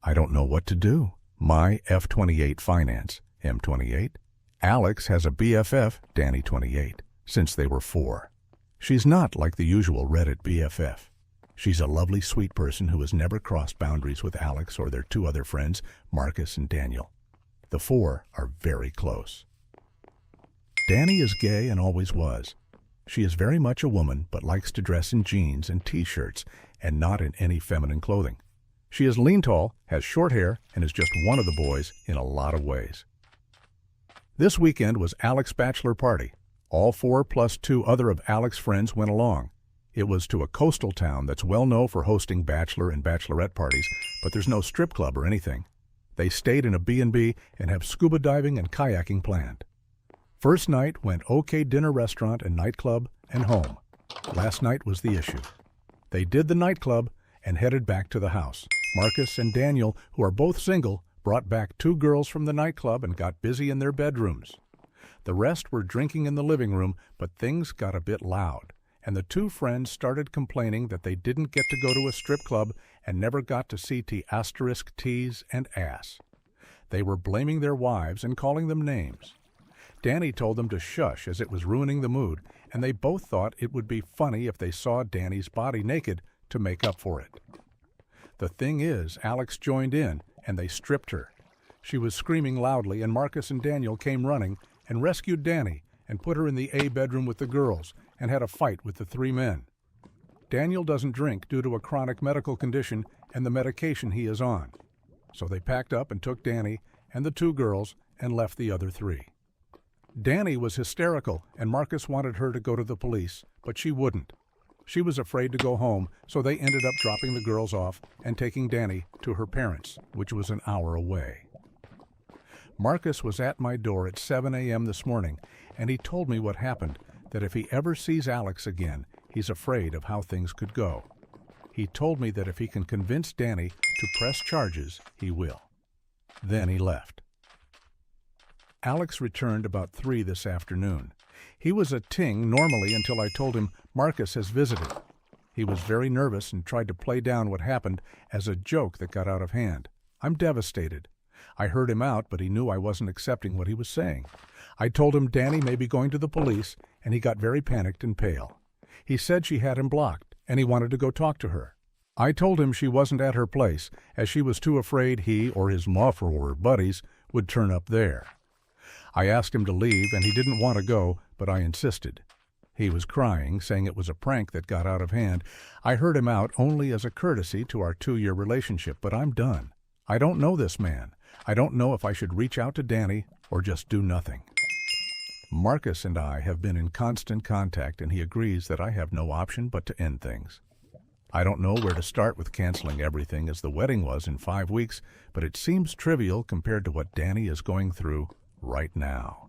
I don't know what to do. My F28 finance, M28. Alex has a BFF, Danny 28, since they were 4. She's not like the usual Reddit BFF. She's a lovely, sweet person who has never crossed boundaries with Alex or their 2 other friends, Marcus and Daniel. The 4 are very close. Danny is gay and always was. She is very much a woman, but likes to dress in jeans and t-shirts and not in any feminine clothing. She is lean tall, has short hair, and is just one of the boys in a lot of ways. This weekend was Alex's bachelor party. All 4 plus 2 other of Alex's friends went along. It was to a coastal town that's well known for hosting bachelor and bachelorette parties, but there's no strip club or anything. They stayed in a B&B and have scuba diving and kayaking planned. First night went okay, dinner, restaurant and nightclub, and home. Last night was the issue. They did the nightclub and headed back to the house. Marcus and Daniel, who are both single, brought back 2 girls from the nightclub and got busy in their bedrooms. The rest were drinking in the living room, but things got a bit loud, and the 2 friends started complaining that they didn't get to go to a strip club and never got to see T's and ass. They were blaming their wives and calling them names. Danny told them to shush as it was ruining the mood, and they both thought it would be funny if they saw Danny's body naked to make up for it. The thing is, Alex joined in, and they stripped her. She was screaming loudly, and Marcus and Daniel came running and rescued Danny and put her in the A bedroom with the girls and had a fight with the 3 men. Daniel doesn't drink due to a chronic medical condition and the medication he is on. So they packed up and took Danny and the 2 girls and left the other 3. Danny was hysterical, and Marcus wanted her to go to the police, but she wouldn't. She was afraid to go home, so they ended up dropping the girls off and taking Danny to her parents, which was an hour away. Marcus was at my door at 7 a.m. this morning, and he told me what happened, that if he ever sees Alex again, he's afraid of how things could go. He told me that if he can convince Danny to press charges, he will. Then he left. Alex returned about 3 this afternoon. He was a ting normally until I told him Marcus has visited. He was very nervous and tried to play down what happened as a joke that got out of hand. I'm devastated. I heard him out, but he knew I wasn't accepting what he was saying. I told him Danny may be going to the police, and he got very panicked and pale. He said she had him blocked, and he wanted to go talk to her. I told him she wasn't at her place, as she was too afraid he or his Moffrower buddies would turn up there. I asked him to leave, and he didn't want to go, but I insisted. He was crying, saying it was a prank that got out of hand. I heard him out only as a courtesy to our 2-year relationship, but I'm done. I don't know this man. I don't know if I should reach out to Danny or just do nothing. Marcus and I have been in constant contact, and he agrees that I have no option but to end things. I don't know where to start with canceling everything, as the wedding was in 5 weeks, but it seems trivial compared to what Danny is going through right now.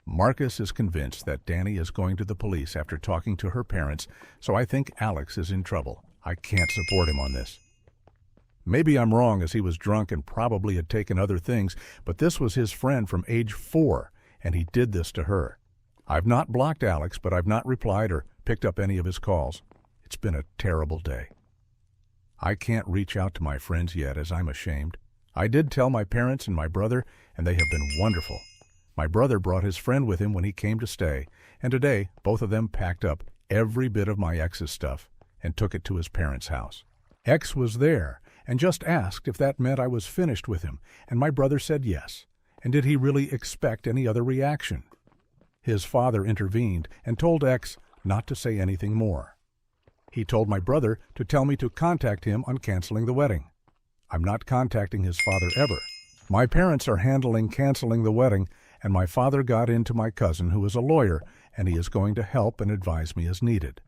Marcus is convinced that Danny is going to the police after talking to her parents, so I think Alex is in trouble. I can't support him on this. Maybe I'm wrong, as he was drunk and probably had taken other things, but this was his friend from age 4, and he did this to her. I've not blocked Alex, but I've not replied or picked up any of his calls. It's been a terrible day. I can't reach out to my friends yet, as I'm ashamed. I did tell my parents and my brother, and they have been wonderful. My brother brought his friend with him when he came to stay, and today both of them packed up every bit of my ex's stuff and took it to his parents' house. X was there and just asked if that meant I was finished with him, and my brother said yes. And did he really expect any other reaction? His father intervened and told X not to say anything more. He told my brother to tell me to contact him on canceling the wedding. I'm not contacting his father ever. My parents are handling canceling the wedding, and my father got into my cousin, who is a lawyer, and he is going to help and advise me as needed.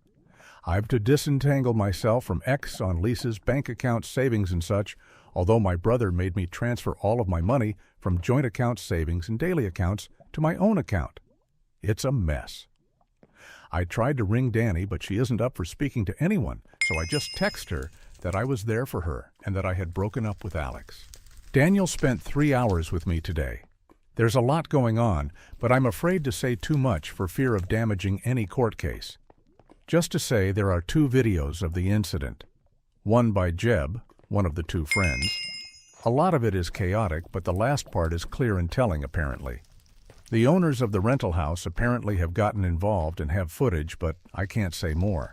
I've to disentangle myself from X on Lisa's bank account savings and such, although my brother made me transfer all of my money from joint account savings and daily accounts to my own account. It's a mess. I tried to ring Danny, but she isn't up for speaking to anyone, so I just texted her that I was there for her and that I had broken up with Alex. Daniel spent 3 hours with me today. There's a lot going on, but I'm afraid to say too much for fear of damaging any court case. Just to say, there are 2 videos of the incident. One by Jeb, one of the two friends. A lot of it is chaotic, but the last part is clear and telling apparently. The owners of the rental house apparently have gotten involved and have footage, but I can't say more.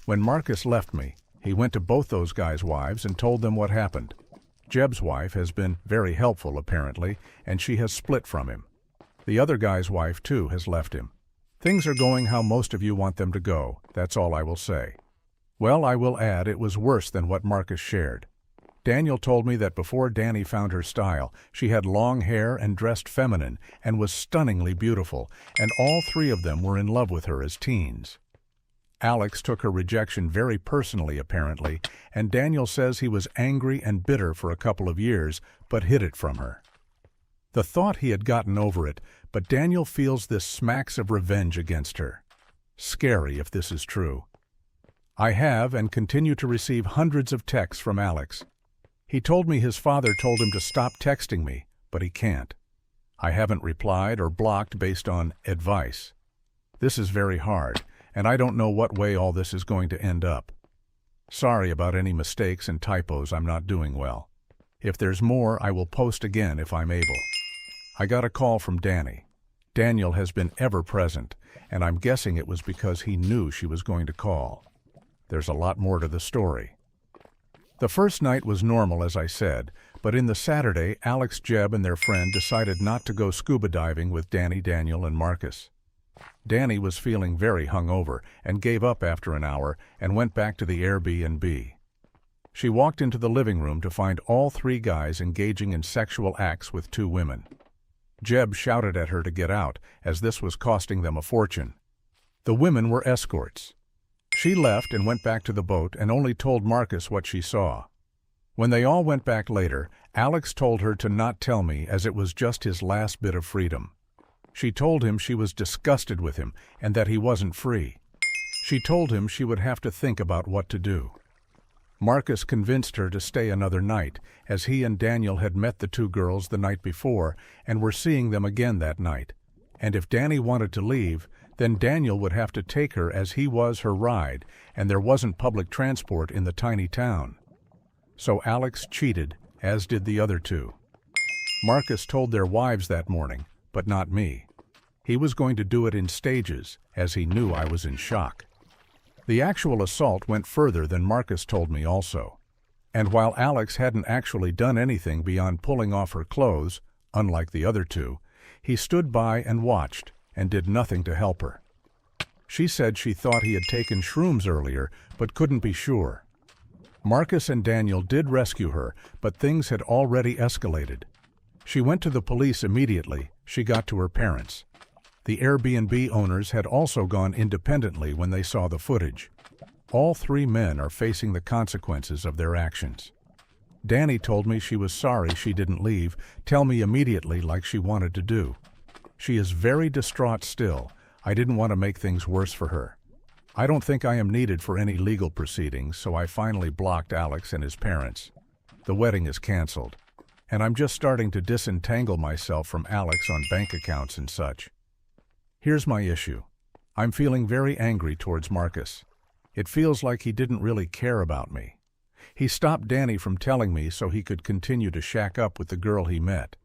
When Marcus left me, he went to both those guys' wives and told them what happened. Jeb's wife has been very helpful apparently, and she has split from him. The other guy's wife too has left him. Things are going how most of you want them to go, that's all I will say. Well, I will add it was worse than what Marcus shared. Daniel told me that before Danny found her style, she had long hair and dressed feminine and was stunningly beautiful, and all three of them were in love with her as teens. Alex took her rejection very personally apparently, and Daniel says he was angry and bitter for a couple of years, but hid it from her. The thought he had gotten over it, but Daniel feels this smacks of revenge against her. Scary if this is true. I have and continue to receive hundreds of texts from Alex. He told me his father told him to stop texting me, but he can't. I haven't replied or blocked based on advice. This is very hard, and I don't know what way all this is going to end up. Sorry about any mistakes and typos. I'm not doing well. If there's more, I will post again if I'm able. I got a call from Danny. Daniel has been ever present, and I'm guessing it was because he knew she was going to call. There's a lot more to the story. The first night was normal, as I said, but in the Saturday, Alex, Jeb, and their friend decided not to go scuba diving with Danny, Daniel, and Marcus. Danny was feeling very hungover and gave up after an hour and went back to the Airbnb. She walked into the living room to find all three guys engaging in sexual acts with two women. Jeb shouted at her to get out, as this was costing them a fortune. The women were escorts. She left and went back to the boat and only told Marcus what she saw. When they all went back later, Alex told her to not tell me as it was just his last bit of freedom. She told him she was disgusted with him and that he wasn't free. She told him she would have to think about what to do. Marcus convinced her to stay another night, as he and Daniel had met the two girls the night before and were seeing them again that night. And if Danny wanted to leave, then Daniel would have to take her as he was her ride, and there wasn't public transport in the tiny town. So Alex cheated, as did the other two. Marcus told their wives that morning, but not me. He was going to do it in stages, as he knew I was in shock. The actual assault went further than Marcus told me also. And while Alex hadn't actually done anything beyond pulling off her clothes, unlike the other two, he stood by and watched, and did nothing to help her. She said she thought he had taken shrooms earlier, but couldn't be sure. Marcus and Daniel did rescue her, but things had already escalated. She went to the police immediately. She got to her parents. The Airbnb owners had also gone independently when they saw the footage. All three men are facing the consequences of their actions. Danny told me she was sorry she didn't leave, tell me immediately like she wanted to do. She is very distraught still. I didn't want to make things worse for her. I don't think I am needed for any legal proceedings, so I finally blocked Alex and his parents. The wedding is canceled, and I'm just starting to disentangle myself from Alex on bank accounts and such. Here's my issue. I'm feeling very angry towards Marcus. It feels like he didn't really care about me. He stopped Danny from telling me so he could continue to shack up with the girl he met.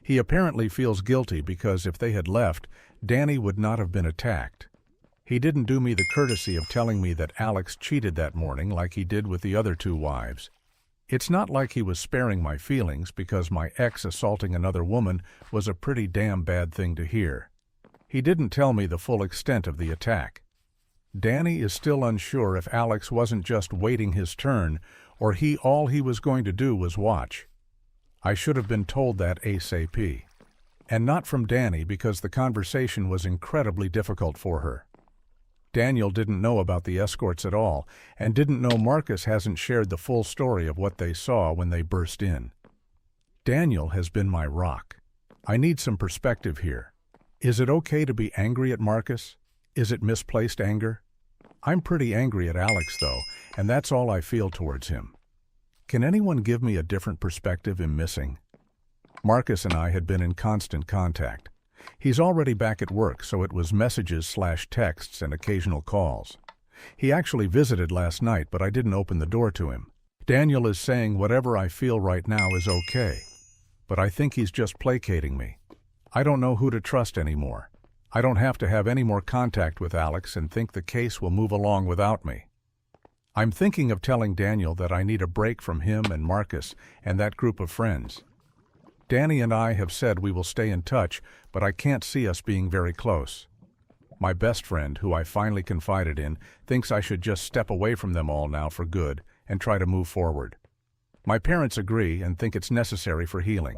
He apparently feels guilty because if they had left, Danny would not have been attacked. He didn't do me the courtesy of telling me that Alex cheated that morning like he did with the other two wives. It's not like he was sparing my feelings because my ex assaulting another woman was a pretty damn bad thing to hear. He didn't tell me the full extent of the attack. Danny is still unsure if Alex wasn't just waiting his turn or all he was going to do was watch. I should have been told that ASAP. And not from Danny because the conversation was incredibly difficult for her. Daniel didn't know about the escorts at all and didn't know Marcus hasn't shared the full story of what they saw when they burst in. Daniel has been my rock. I need some perspective here. Is it okay to be angry at Marcus? Is it misplaced anger? I'm pretty angry at Alex though, and that's all I feel towards him. Can anyone give me a different perspective in missing? Marcus and I had been in constant contact. He's already back at work, so it was messages/texts and occasional calls. He actually visited last night, but I didn't open the door to him. Daniel is saying whatever I feel right now is okay, but I think he's just placating me. I don't know who to trust anymore. I don't have to have any more contact with Alex and think the case will move along without me. I'm thinking of telling Daniel that I need a break from him and Marcus and that group of friends. Danny and I have said we will stay in touch, but I can't see us being very close. My best friend, who I finally confided in, thinks I should just step away from them all now for good and try to move forward. My parents agree and think it's necessary for healing.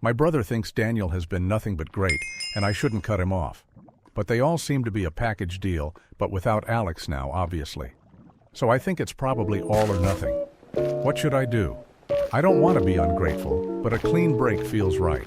My brother thinks Daniel has been nothing but great and I shouldn't cut him off. But they all seem to be a package deal, but without Alex now, obviously. So I think it's probably all or nothing. What should I do? I don't want to be ungrateful, but a clean break feels right.